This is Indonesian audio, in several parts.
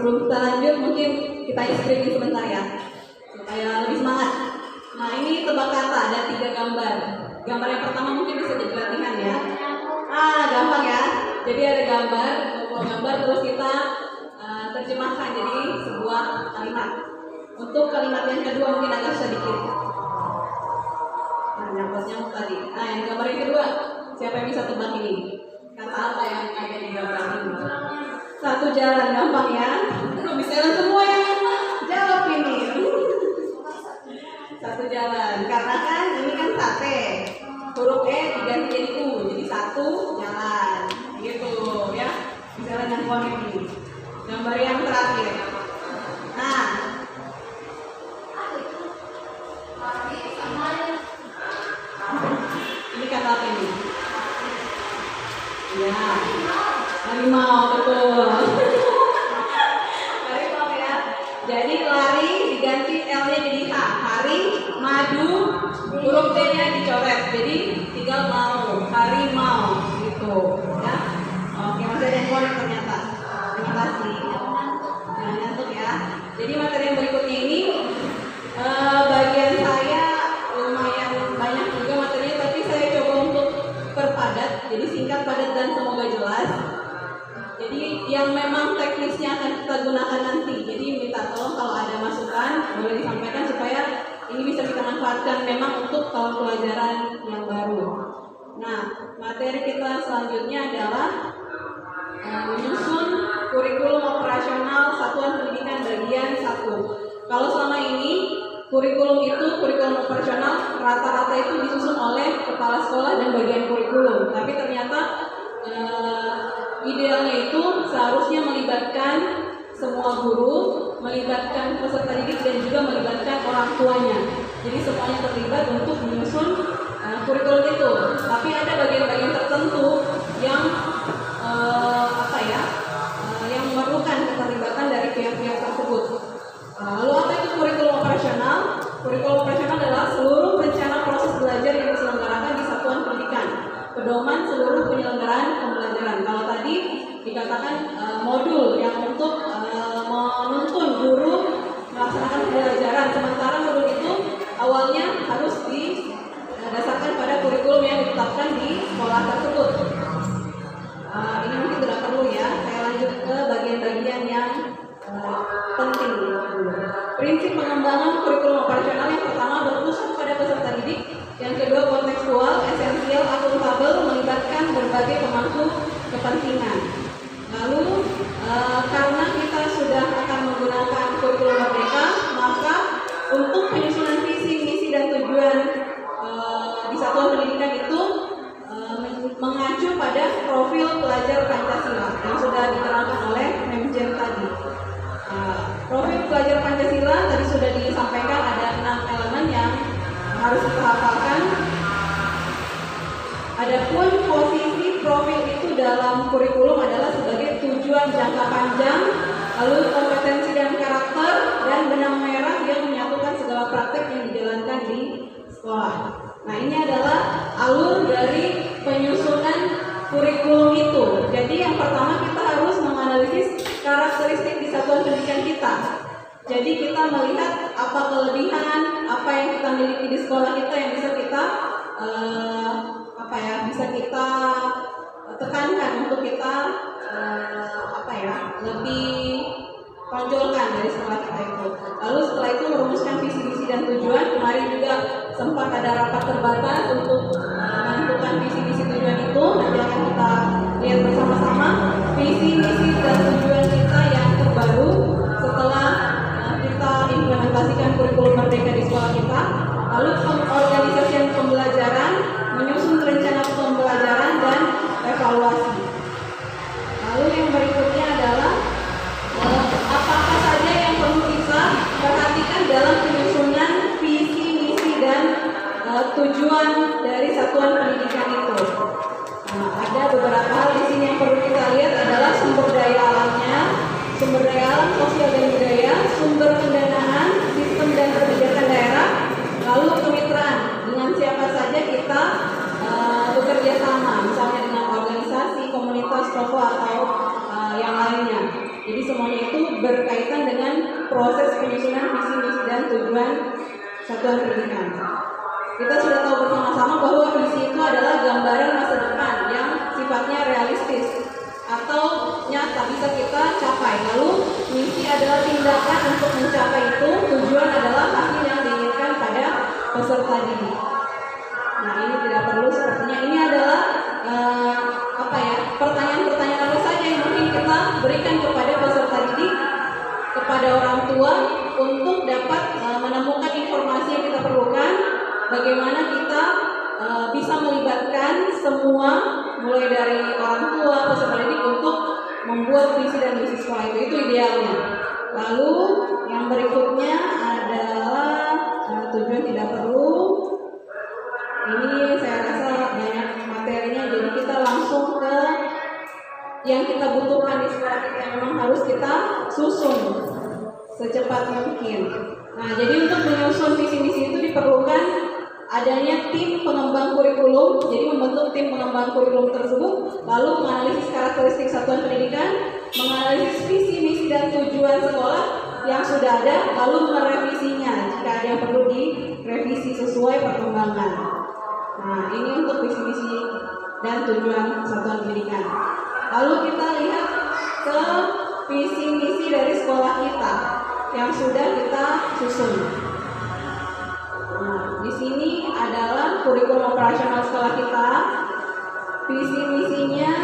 sebelum kita lanjut mungkin kita screening sebentar ya supaya lebih semangat. Nah ini tebak kata, ada 3 gambar. Gambar yang pertama mungkin bisa jadi latihan ya. Gampang ya. Jadi ada gambar terus kita terjemahkan jadi sebuah kalimat. Untuk kalimat yang kedua mungkin agak sedikit. Nyambut tadi. Nah yang gambar yang kedua, siapa yang bisa tebak ini? Kata apa yang ada di gambar ini? Satu jalan, gampang ya. Bisa semua yang jawab ini. Satu jalan, karena kan ini kan sate. Huruf E diganti jadi U, jadi satu jalan. Gitu ya. Misalnya yang pohon ini. Gambar yang terakhir. Nah, ini kata apa ini? Ya, harimau, betul. Harimau ya. Jadi lari diganti L-nya jadi H. Hari, madu, huruf D-nya dicoret. Jadi tinggal mau, harimau gitu ya. Oke, masih ada yang kurang ternyata. Terima kasih. Jangan ngantuk ya. Jadi materi yang berikutnya ini bagian saya lumayan banyak juga materinya, tapi saya coba untuk perpadat, jadi singkat, padat, dan semoga jelas. Jadi yang memang teknisnya akan kita gunakan nanti. Jadi minta tolong kalau ada masukan boleh disampaikan supaya ini bisa kita manfaatkan memang untuk tahun pelajaran yang baru. Nah, materi kita selanjutnya adalah menyusun kurikulum operasional satuan pendidikan bagian 1. Kalau selama ini kurikulum operasional rata-rata itu disusun oleh kepala sekolah dan bagian kurikulum. Tapi ternyata idealnya itu seharusnya melibatkan semua guru, melibatkan peserta didik dan juga melibatkan orang tuanya. Jadi semuanya terlibat untuk menyusun kurikulum itu. Tapi ada bagian-bagian tertentu yang yang memerlukan keterlibatan dari pihak-pihak tersebut. Lalu apa itu kurikulum operasional? Kurikulum operasional adalah seluruh rencana proses belajar yang diselenggarakan di satuan pendidikan, pedoman seluruh penyelenggaraan pembelajaran. Kalau tadi dikatakan modul yang untuk menuntun guru melaksanakan pembelajaran, sementara modul itu awalnya harus didasarkan pada kurikulum yang ditetapkan di sekolah tersebut. Ini mungkin tidak perlu ya, saya lanjut ke bagian-bagian yang penting. Prinsip pengembangan kurikulum operasional yang pertama berpusat pada peserta didik, yang kedua kontekstual, esensial, akuntabel, melibatkan berbagai pemangku kepentingan. Lalu karena kita sudah akan menggunakan kurikulum merdeka, maka untuk penyusunan visi, misi, dan tujuan di satuan pendidikan itu mengacu pada profil pelajar Pancasila yang sudah diterangkan oleh Memjen tadi. Profil pelajar Pancasila tadi sudah disampaikan, ada 6 elemen yang harus kita hafalkan. Adapun posisi profil itu dalam kurikulum adalah sebagai tujuan jangka panjang, lalu kompetensi dan karakter, dan benang merah yang menyatukan segala praktek yang dijalankan di sekolah. Nah, ini adalah alur dari penyusunan kurikulum itu. Jadi yang pertama kita harus menganalisis karakteristik di satuan pendidikan kita. Jadi kita melihat apa kelebihan, apa yang kita miliki di sekolah kita yang bisa kita tekankan untuk kita lebih tonjolkan dari sekolah kita itu. Lalu setelah itu merumuskan visi misi dan tujuan. Kemarin juga sempat ada rapat terbatas untuk menentukan visi misi tujuan itu. Nanti akan kita lihat bersama-sama visi misi dan tujuan kita yang terbaru setelah kita implementasikan kurikulum merdeka di sekolah kita. Lalu pengorganisasian pembelajaran, menyusun rencana pembelajaran dan evaluasi. Lalu yang berikutnya adalah apa saja yang perlu kita perhatikan dalam penyusunan visi, misi, dan tujuan dari Jadi semuanya itu berkaitan dengan proses penyusunan visi misi dan tujuan satuan pendidikan. Kita sudah tahu bersama-sama bahwa visi itu adalah gambaran masa depan yang sifatnya realistis atau nyata bisa kita capai. Lalu misi adalah tindakan untuk mencapai itu, tujuan adalah hasil yang diinginkan pada peserta didik. Nah, ini tidak perlu sepertinya ini adalah pertanyaan-pertanyaan apa saja yang mungkin kita berikan kepada peserta didik, kepada orang tua untuk dapat menemukan informasi yang kita perlukan, bagaimana kita bisa melibatkan semua mulai dari orang tua, peserta didik untuk membuat visi dan misi sekolah itu idealnya. Lalu yang berikutnya adalah tujuan tidak perlu. Ini saya rasa banyak materinya, jadi kita langsung ke yang kita butuhkan di sekolah kita yang memang harus kita susun secepat mungkin. Nah, jadi untuk menyusun visi misi itu diperlukan adanya tim pengembang kurikulum. Jadi membentuk tim pengembang kurikulum tersebut, lalu menganalisis karakteristik satuan pendidikan, menganalisis visi misi dan tujuan sekolah yang sudah ada, lalu merevisinya jika ada yang perlu direvisi sesuai perkembangan. Nah, ini untuk visi misi dan tujuan satuan pendidikan. Lalu kita lihat ke visi misi dari sekolah kita yang sudah kita susun. Nah, di sini adalah kurikulum operasional sekolah kita. Visi misinya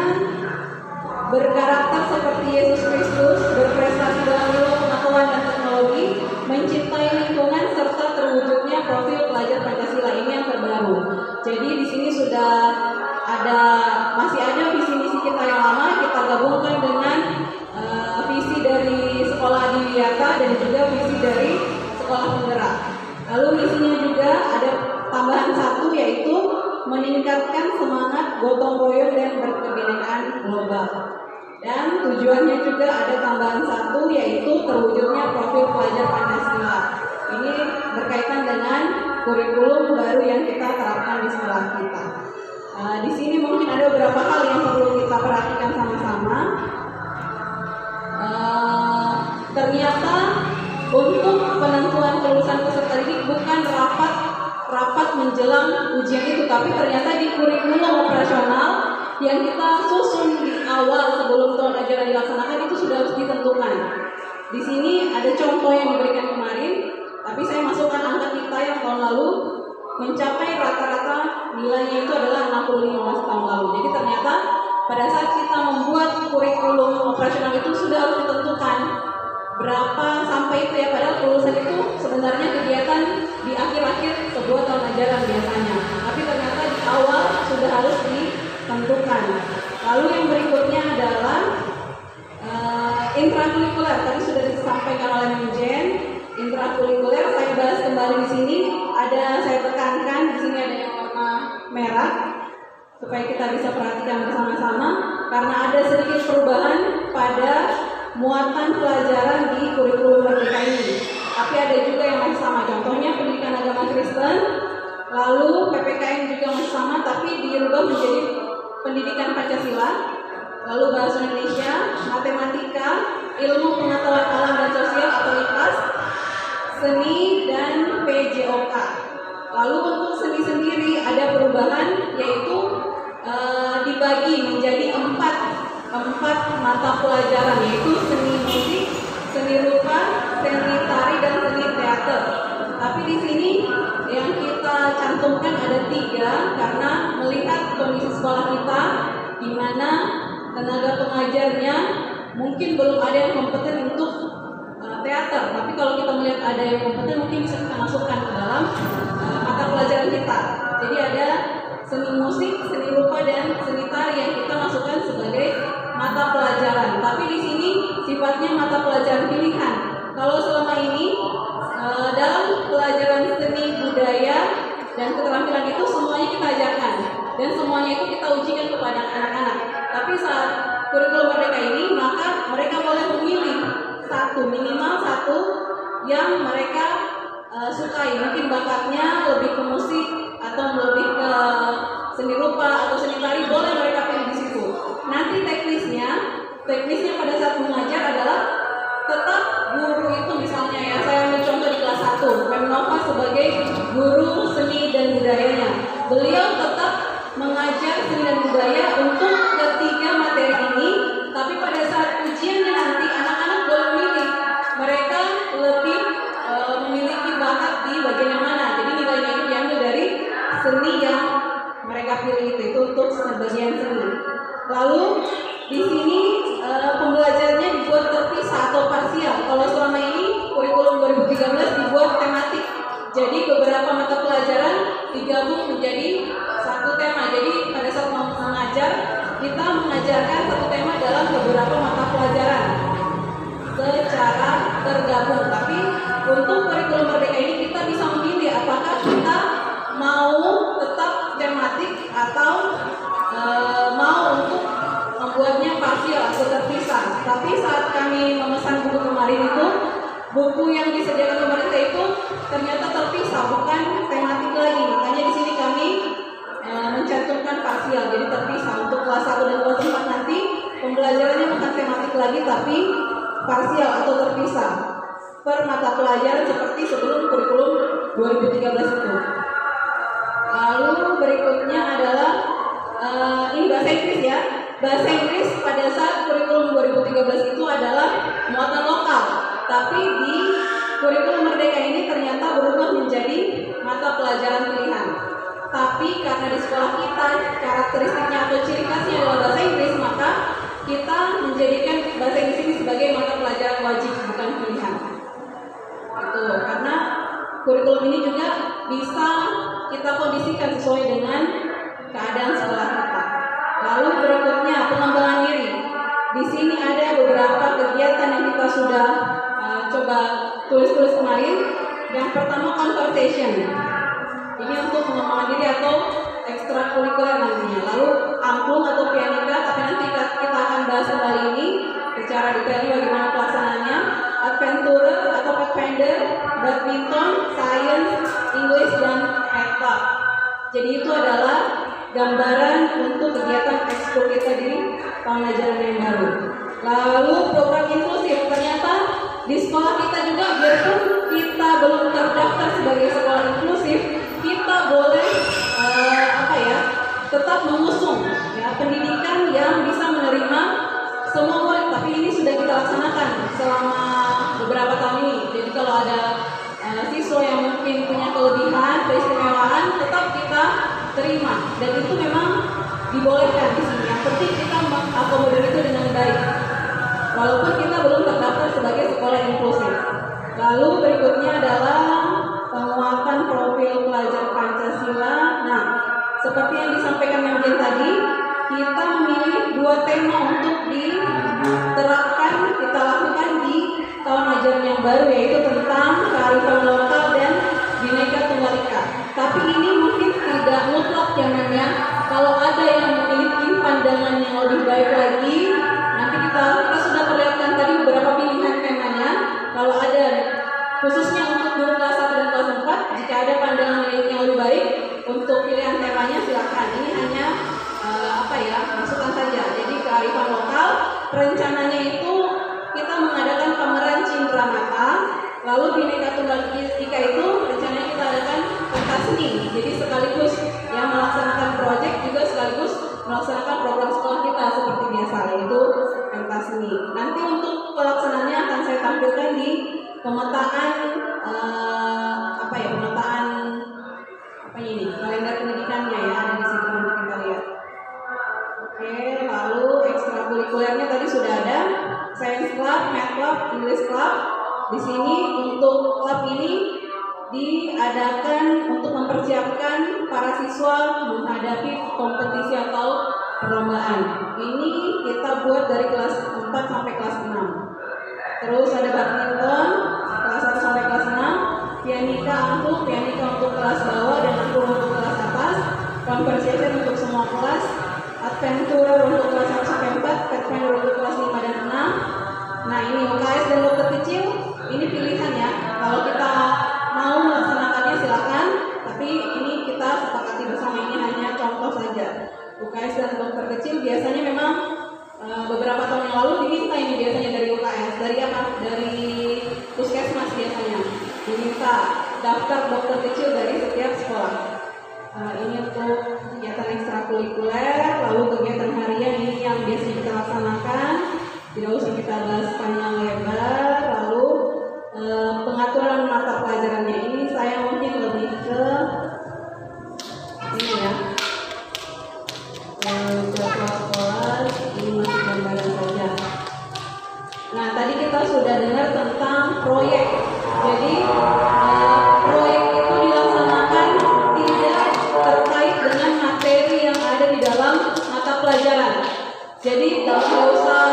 berkarakter seperti Yesus Kristus, berprestasi dalam ilmu pengetahuan dan teknologi, mencintai lingkungan serta terwujudnya profil pelajar Pancasila. Ini yang terbaru. Jadi di sini sudah masih ada visi misi kita yang lama, kita gabungkan dengan visi dari sekolah Adiwiyata dan juga visi dari sekolah penggerak. Lalu misinya juga ada tambahan satu, yaitu meningkatkan semangat gotong royong dan berkebinekaan global. Dan tujuannya juga ada tambahan satu, yaitu terwujudnya profil pelajar Pancasila. Ini berkaitan dengan kurikulum baru yang kita terapkan di sekolah kita. Di sini mungkin ada beberapa hal yang perlu kita perhatikan sama-sama. Ternyata untuk penentuan kelulusan peserta didik bukan rapat menjelang ujian itu, tapi ternyata di kurikulum operasional yang kita susun di awal sebelum tahun ajaran dilaksanakan itu sudah harus ditentukan. Di sini ada contoh yang diberikan kemarin, tapi saya masukkan angka kita yang tahun lalu mencapai rata-rata nilainya itu adalah 65 tahun lalu. Jadi ternyata pada saat kita membuat kurikulum operasional itu sudah harus ditentukan berapa sampai itu ya, padahal kelulusan itu sebenarnya kegiatan di akhir-akhir sebuah tahun ajaran biasanya. Tapi ternyata di awal sudah harus ditentukan. Lalu yang berikutnya adalah intrakurikuler. Tadi sudah disampaikan oleh Mjen. Intrakurikuler saya bahas kembali di sini. Saya tekankan di sini ada yang warna merah supaya kita bisa perhatikan bersama-sama karena ada sedikit perubahan pada muatan pelajaran di kurikulum Merdeka ini. Tapi ada juga yang masih sama. Contohnya pendidikan agama Kristen, lalu PPKN juga masih sama, tapi dirubah menjadi pendidikan Pancasila, lalu bahasa Indonesia, matematika, ilmu pengetahuan alam dan sosial atau IPAS, seni dan PJOK. Lalu untuk seni sendiri ada perubahan, yaitu dibagi menjadi empat mata pelajaran, yaitu seni musik, seni rupa, seni tari dan seni teater. Tapi di sini yang kita cantumkan ada 3 karena melihat kondisi sekolah kita di mana tenaga pengajarnya mungkin belum ada yang kompeten untuk teater. Tapi kalau kita melihat ada yang kompeten, mungkin bisa kita masukkan ke dalam mata pelajaran kita. Jadi ada seni musik, seni rupa dan seni tari yang kita masukkan sebagai mata pelajaran. Tapi di sini sifatnya mata pelajaran pilihan. Kalau selama ini dalam pelajaran seni budaya dan keterampilan itu semuanya kita ajarkan dan semuanya itu kita ujikan kepada anak-anak. Tapi saat kurikulum Merdeka ini, maka mereka boleh memilih minimal satu yang mereka sukai. Mungkin bakatnya lebih ke musik atau lebih ke seni rupa atau seni tari, boleh mereka pilih di situ. Nanti teknisnya teknisnya pada saat mengajar adalah tetap guru itu, misalnya ya, saya ambil contoh di kelas 1, Mem Nova sebagai guru seni dan budayanya. Beliau tetap mengajar seni dan budaya untuk ketiga materi ini, tapi pada saat ujiannya nanti anak-anak boleh milih. Mereka lebih memiliki bakat di bagian yang mana. Jadi nilainya itu diambil dari seni yang mereka pilih itu untuk sebagian seni. Lalu di sini pembelajarannya dibuat terpisah atau parsial. Kalau selama ini kurikulum 2013 dibuat tematik. Jadi beberapa mata pelajaran digabung menjadi satu tema. Jadi pada saat mengajar, kita mengajarkan satu tema dalam beberapa mata pelajaran secara tergabung. Tapi untuk kurikulum Merdeka ini kita bisa memilih apakah kita mau tetap tematik atau mau untuk membuatnya parsial atau terpisah. Tapi saat kami memesan buku kemarin itu, buku yang disediakan pemerintah itu ternyata terpisah, bukan tematik lagi. Makanya di sini kami mencantumkan parsial, jadi terpisah. Untuk kelas 1 dan kelas 4 nanti pembelajarannya bukan tematik lagi, tapi parsial atau terpisah per mata pelajaran seperti sebelum kurikulum 2013 itu. Lalu berikutnya adalah ini bahasa Inggris ya. Bahasa Inggris pada saat kurikulum 2013 itu adalah muatan lokal, tapi di kurikulum Merdeka ini ternyata berubah menjadi mata pelajaran pilihan. Tapi karena di sekolah kita karakteristiknya atau ciri khasnya adalah bahasa Inggris, maka kita menjadikan bahasa Inggris ini sebagai mata pelajaran wajib, bukan pilihan. Itu karena kurikulum ini juga bisa kita kondisikan sesuai dengan keadaan sekolah kita. Lalu berikutnya pengembangan diri. Di sini ada beberapa kegiatan yang kita sudah coba tulis kemarin. Yang pertama conversation. Ini untuk pengembangan diri atau ekstrakurikuler nantinya. Lalu angklung atau pianika, tapi nanti kita akan bahas kembali ini secara detailnya bagaimana pelaksanaannya. Adventurer atau pathfinder, badminton, science, English dan ETA. Jadi itu adalah gambaran untuk kegiatan ekskul kita di tahun ajaran yang baru. Lalu program inklusif, ternyata di sekolah kita juga, biarpun kita belum terdaftar sebagai sekolah inklusif, kita boleh tetap mengusung ya pendidikan yang bisa menerima semua murid. Tapi ini sudah kita laksanakan selama beberapa tahun ini. Jadi kalau ada siswa yang mungkin punya kelebihan, keistimewaan, tetap kita terima, dan itu memang dibolehkan di sini. Yang penting kita mengakomodir itu dengan baik, walaupun kita belum terdaftar sebagai sekolah inklusif. Lalu berikutnya adalah penguatan profil pelajar Pancasila. Nah, seperti yang disampaikan Memjen tadi, kita memilih 2 tema untuk diterapkan, kita lakukan di tahun ajaran yang baru, yaitu tentang kearifan lokal dan Bhinneka Tunggal Ika. Tapi ini mungkin tidak mutlak ya Mem ya. Kalau ada yang memiliki pandangan yang lebih baik lagi, nanti kita sudah perlihatkan tadi beberapa pilihan temanya. Kalau ada, khususnya untuk guru kelas 1 dan kelas 4, jika ada pandangan yang lebih baik untuk pilihan temanya, silakan. Ini hanya masukan saja. Jadi kearifan lokal, rencananya itu kita mengadakan pameran Cindramata. Lalu Bhinneka Tunggal Ika itu rencananya kita adakan pentas seni. Jadi sekaligus yang melaksanakan proyek juga sekaligus melaksanakan program sekolah kita seperti biasa, yaitu pentas seni. Nanti untuk pelaksanaannya akan saya tampilkan di pemetaan kalender pendidikannya ya, ada di situ nanti kita lihat. Oke, lalu ekstrakurikulernya tadi sudah ada, Science Club, Math Club, English Club. Di sini untuk klub ini diadakan untuk mempersiapkan para siswa menghadapi kompetisi atau perlombaan. Ini kita buat dari kelas 4 sampai kelas 6. Terus ada badminton kelas 1 sampai kelas 6, pianika untuk kelas bawah dan angklung untuk kelas atas, conversation untuk semua kelas, adventurer untuk kelas 1 sampai 4, pathfinder untuk kelas 5 dan 6. Nah, ini UKS dan dokter kecil, ini pilihan ya. Kalau kita mau melaksanakannya silakan, tapi ini kita sepakati bersama, ini hanya contoh saja. UKS dan dokter kecil biasanya memang beberapa tahun yang lalu diminta ini biasanya dari UKS, dari apa? Dari puskesmas biasanya diminta daftar dokter kecil dari setiap sekolah. Ini untuk kegiatan ekstrakurikuler, lalu kegiatan harian ini yang biasanya kita laksanakan, tidak usah kita bahas panjang lebar. Lalu pengaturan mata pelajarannya ini saya mungkin lebih ke ini ya, jadwal sekolah ini masih gambaran saja. Nah, tadi kita sudah dengar tentang proyek. Jadi proyek itu dilaksanakan tidak terkait dengan materi yang ada di dalam mata pelajaran. Jadi tidak usah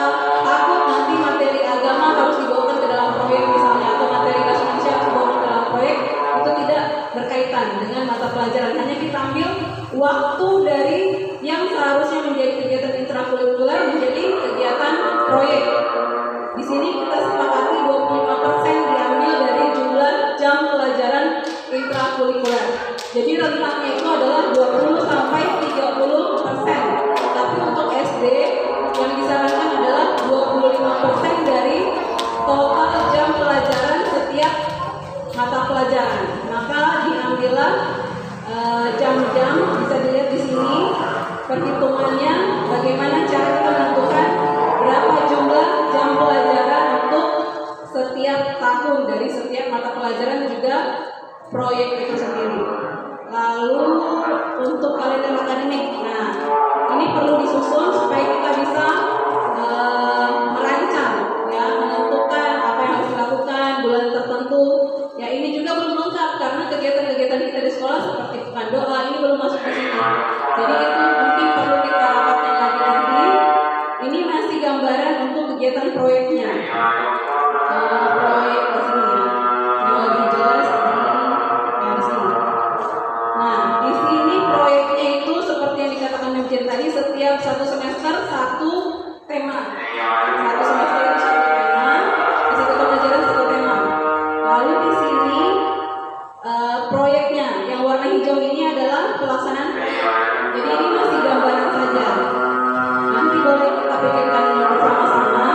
takut nanti materi agama harus dibawakan ke dalam proyek misalnya, atau materi bahasa Indonesia harus dibawakan ke dalam proyek. Itu tidak berkaitan dengan mata pelajaran. Hanya kita ambil waktu dari yang seharusnya menjadi kegiatan intrakurikuler menjadi kegiatan proyek. Di sini kita sepakati 25% diambil dari jumlah jam pelajaran intrakurikuler. Jadi rentangnya itu adalah 20 sampai 30%. Tapi untuk SD yang disarankan adalah 25% dari total jam pelajaran setiap mata pelajaran. Maka diambillah jam-jam, bisa dilihat di sini perhitungannya bagaimana cara kita menentukan berapa jumlah jam pelajaran untuk setiap tahun dari setiap mata pelajaran dan juga proyek itu sendiri. Lalu untuk kalender akademik, nah ini perlu disusun supaya kita bisa merancang, ya, menentukan apa yang harus dilakukan bulan tertentu. Ya, ini juga belum lengkap karena kegiatan-kegiatan kita di sekolah seperti pekan doa ini belum masuk ke sini. Jadi itu mungkin perlu kita rapatkan lagi nanti. Ini masih gambaran untuk kegiatan proyeknya. Proyek di sini yang lebih jelas di sini. Nah, di sini proyeknya itu seperti yang dikatakan Manajer tadi, setiap satu semester satu tema. Satu semester itu satu tema, di satu pembelajaran satu tema. Lalu di sini proyeknya yang warna hijau ini adalah pelaksanaan. Jadi ini masih gambaran saja. Nanti boleh kita pikirkan bersama-sama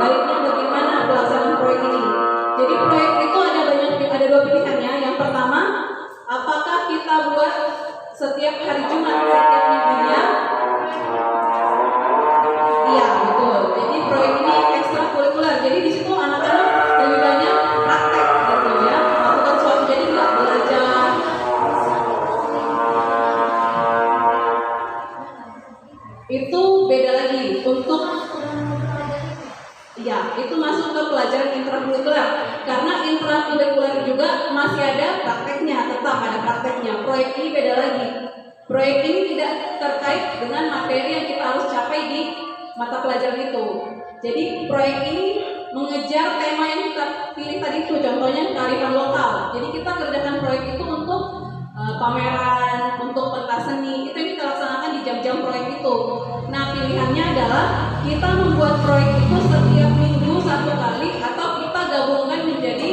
baiknya bagaimana pelaksanaan proyek ini. Jadi proyek itu ada dua pilihannya. Yang pertama, apakah kita buat setiap hari Jumat, setiap minggunya? Iya, betul. Jadi proyek ini ekstrakurikuler. Jadi di situ anak-anak lebih banyak praktek gitu ya, melakukan sesuatu, jadi nggak belajar. Itu beda lagi untuk, ya, itu masuk ke pelajaran intrakurikuler. Karena intrakurikuler juga masih ada prakteknya, tetap ada prakteknya. Proyek ini beda lagi. Proyek ini tidak terkait dengan materi yang kita harus capai di mata pelajaran itu. Jadi proyek ini mengejar tema yang kita pilih tadi itu, contohnya kearifan lokal. Jadi kita kerjakan proyek itu untuk pameran, untuk pentas seni, itu yang kita laksanakan di jam-jam proyek itu. Nah, pilihannya adalah kita membuat proyek itu setiap minggu satu kali, atau kita gabungkan menjadi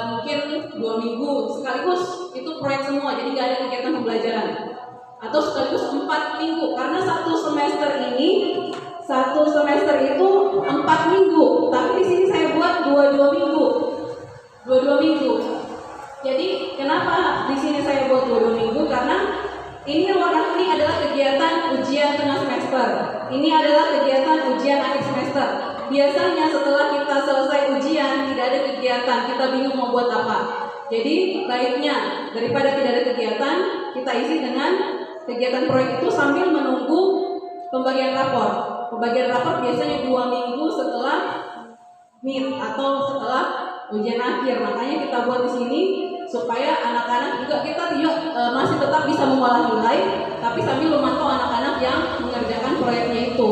mungkin 2 minggu sekaligus itu proyek semua, jadi nggak ada kegiatan pembelajaran, atau sekaligus 4 minggu, karena satu semester itu 4 minggu, tapi di sini saya buat 22 minggu. Jadi kenapa di sini saya buat 22 minggu? Karena ini warna kuning adalah kegiatan ujian tengah semester. Ini adalah kegiatan ujian akhir semester. Biasanya setelah kita selesai ujian tidak ada kegiatan, kita bingung mau buat apa. Jadi baiknya daripada tidak ada kegiatan, kita isi dengan kegiatan proyek itu sambil menunggu pembagian rapor. Pembagian rapor biasanya 2 minggu setelah mid atau setelah ujian akhir. Makanya kita buat di sini supaya anak-anak juga, kita masih tetap bisa mengolah nilai, tapi sambil memantau anak-anak yang mengerjakan proyeknya itu.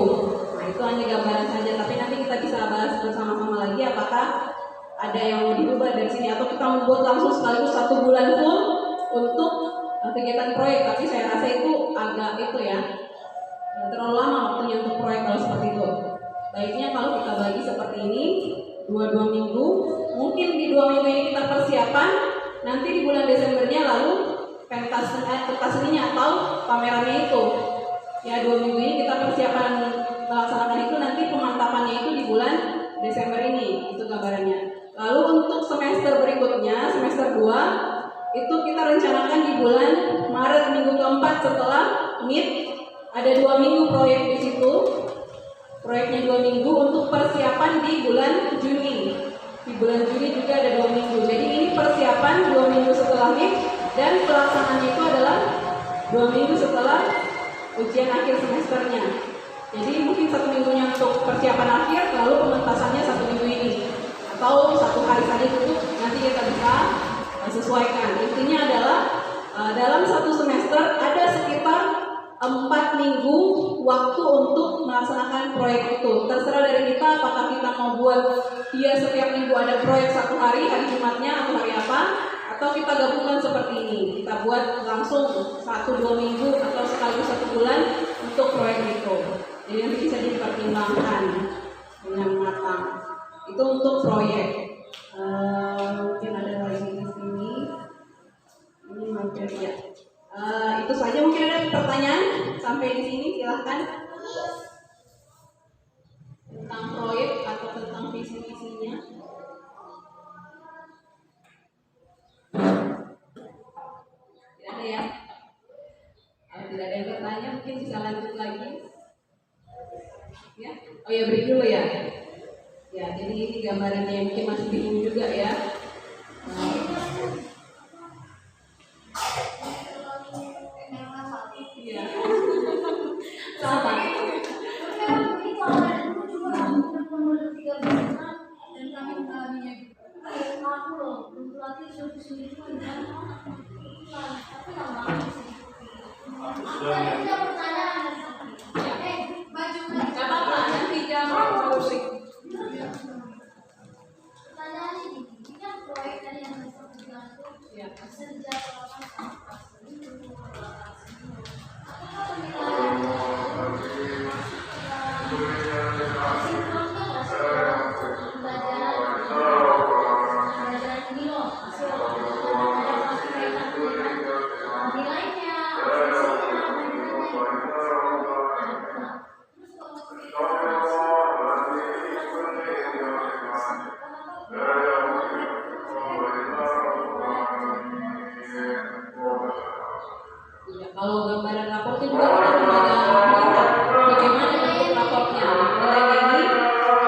Nah, itu hanya gambaran saja, tapi nanti kita bisa bahas bersama-sama lagi apakah ada yang mau dirubah dari sini, atau kita membuat langsung sekaligus 1 bulan full untuk kegiatan proyek. Tapi saya rasa itu agak terlalu lama waktunya untuk proyek kalau seperti itu. Baiknya kalau kita bagi seperti ini, 2 minggu. Mungkin di 2 minggu ini kita persiapan, nanti di bulan Desembernya lalu pentas seninya atau pamerannya itu. Ya, 2 minggu ini kita persiapan kedua itu kita rencanakan di bulan Maret minggu keempat setelah MIT. Ada 2 minggu proyek di situ. Proyeknya 2 minggu untuk persiapan di bulan Juni. Di bulan Juni juga ada 2 minggu. Jadi ini persiapan 2 minggu setelah MIT dan pelaksanaannya itu adalah 2 minggu setelah ujian akhir semesternya. Jadi mungkin 1 minggunya untuk persiapan akhir, lalu pementasannya 1 minggu ini. Atau 1 hari saja cukup, nanti kita bisa sesuaikan. Intinya adalah dalam 1 semester ada sekitar 4 minggu waktu untuk melaksanakan proyek itu. Terserah dari kita apakah kita mau buat dia setiap minggu ada proyek 1 hari, hari Jumatnya atau hari apa, atau kita gabungkan seperti ini. Kita buat langsung 1-2 minggu atau sekali 1 bulan untuk proyek itu. Jadi nanti bisa dipertimbangkan dengan matang. Itu untuk proyek. Mungkin ada lagi di sini. Ini mungkin ya. Itu saja, mungkin ada pertanyaan sampai di sini, silahkan. Tentang proyek atau tentang visi-visinya. Tidak ada ya? Kalau tidak ada yang bertanya mungkin bisa lanjut lagi. Ya? Oh ya, beri dulu ya. Ya, jadi ini gambarannya mungkin masih bingung juga ya. Iya. Sama. Kalau gambaran raportnya juga kita lembaga melihat bagaimana bentuk raportnya. Nilainya ini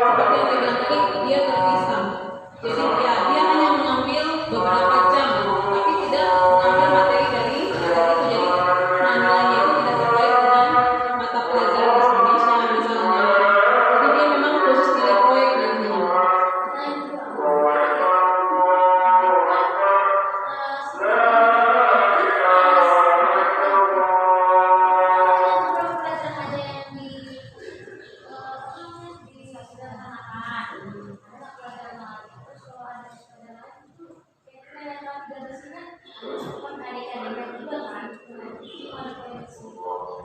seperti yang saya bilang tadi, dia terpisah. Jadi ya dia hanya mengambil beberapa jam, tapi tidak mengambil materi dari itu. Jadi nilainya itu tidak terkait dengan mata pelajaran bahasa Indonesia misalnya. Jadi dia memang khusus nilai proyek nantinya.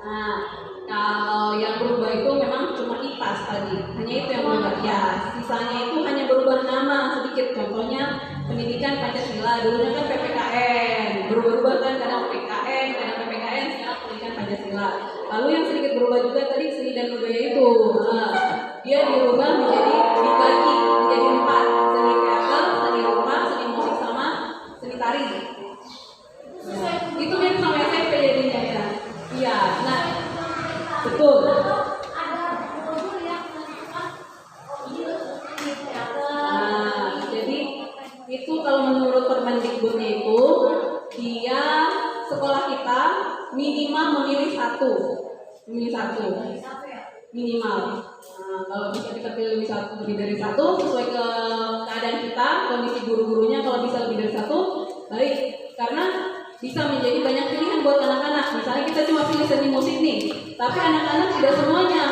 Nah, kalau yang berubah itu memang cuma IPAS tadi, hanya itu yang berubah. Ya, sisanya itu hanya berubah nama sedikit. Contohnya pendidikan Pancasila, dulunya kan PPKN, berubah-ubah kan, kadang PKN, kadang PPKN, sekarang pendidikan Pancasila. Lalu yang sedikit berubah juga tadi seni dan budaya itu, dia dirubah menjadi dibagi menjadi 4, seni teater, seni rupa, seni musik sama seni tari. Nah, itu mirip sama SMP jadinya ya. Iya, nah betul. Nah, jadi itu kalau menurut Permendikbudnya itu dia sekolah kita minimal memilih satu minimal. Nah, kalau bisa kita pilih lebih dari satu sesuai ke keadaan kita, kondisi guru-gurunya, kalau bisa lebih dari satu baik, karena bisa menjadi banyak pilihan buat anak-anak. Misalnya kita cuma pilih seni musik nih, tapi anak-anak tidak semuanya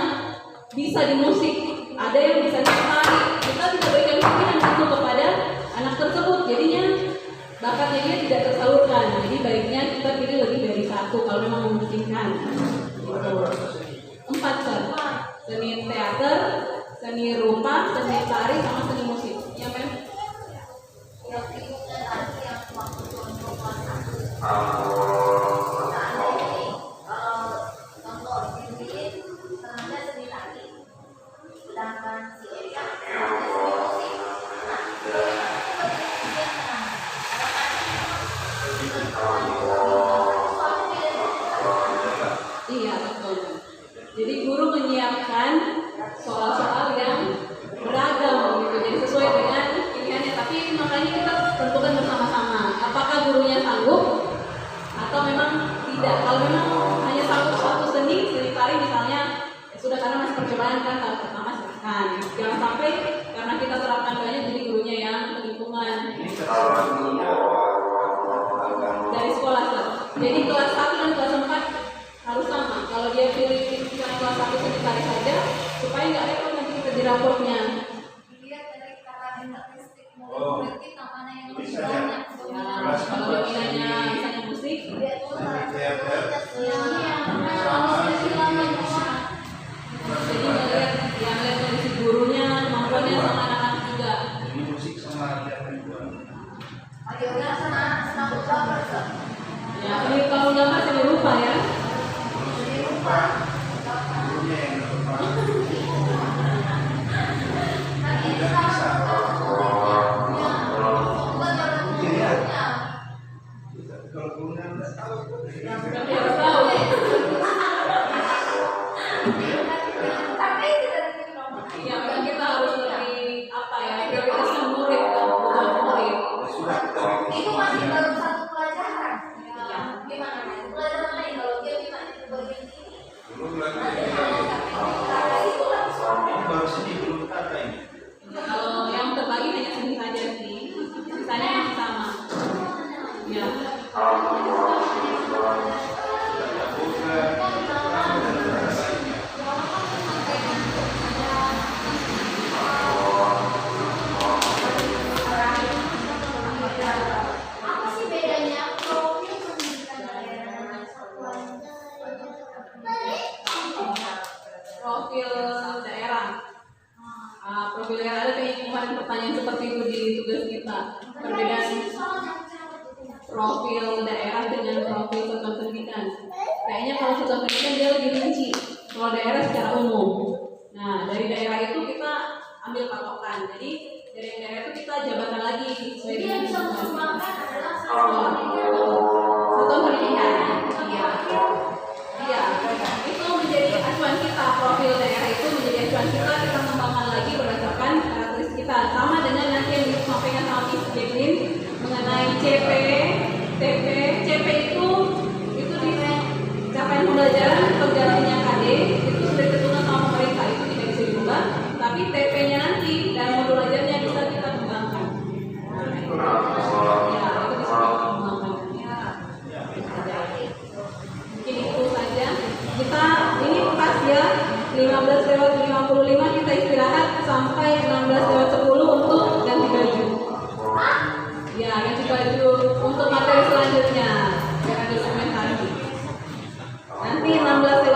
bisa di musik. Ada yang bisa di tari. Kita tidak berikan pilihan itu kepada anak tersebut. Jadinya bakatnya dia tidak tersalurkan. Jadi baiknya kita pilih lebih dari satu kalau memang memungkinkan. Gitu. 4 seni teater, seni rupa, seni tari, sama seni musik. Ya kan? Jadi guru menyiapkan soal-soal yang beragam gitu, jadi sesuai dengan pilihannya. Tapi makanya kita tentukan bersama-sama. Apakah gurunya sanggup atau memang tidak? Kalau memang hanya sanggup suatu seni tari misalnya, ya sudah karena masih percobaan kan, tahap pertama silahkan. Jangan sampai karena kita terapkan banyak jadi gurunya yang lingkungan. Dari sekolah Sir. Jadi kelas 1 dan kelas 4 harus sama. Kalau dia pilih kelas 1 seni tari saja, supaya nggak repot nanti kita di raportnya. Dilihat dari karakteristik murid mana yang lebih banyak. Ya, kalau dia minatnya misalnya musik, jadi melihat yang lihat kondisi gurunya, kemampuannya sama anak-anak juga. Ini musik sama dia Ya, ini kalau gambar saya lupa ya. Tapi harus tahu. Ya, memang kita harus lebih apa ya, prioritaskan murid kan, bukan murid. Itu masih baru satu pelajaran. Ya. Gimana? Pelajaran lain kalau dia minta itu bagian ini. Kalau yang terbagi hanya seni saja sih, sisanya masih sama. Ya. Apa sih bedanya profil pendidikan daerah dengan satuan? Profil daerah. Profil daerah ada kayak kemarin pertanyaan seperti itu di tugas kita. Perbedaan profil daerah dengan profil satuan pendidikan. Kayaknya kalau satuan pendidikan dia lebih rinci. Kalau daerah secara umum. Nah, dari daerah itu kita ambil patokan. Jadi dari daerah itu kita jabatan lagi sesuai Jadi yang bisa mengembangkan adalah satuan pendidikan. Iya. Iya. Itu menjadi acuan kita. Profil daerah itu menjadi acuan kita. Kita kembangkan lagi berdasarkan karakteristik kita. Sama dengan nanti yang disampaikan sama Miss Jacqueline mengenai CP, TP. CP itu di capaian pembelajaran atau jalannya KD itu sudah ditentukan sama pemerintah, itu tidak bisa diubah. Tapi TP-nya nanti dan modul ajarnya bisa kita kembangkan. Ya, itu bisa kita kembangkan. Ya. Mungkin itu saja. Kita ini pas ya 15:55 kita istirahat sampai 16:10 untuk ganti baju. Ya, ganti baju untuk materi selanjutnya. Biar ada dokumentasi. Nanti 16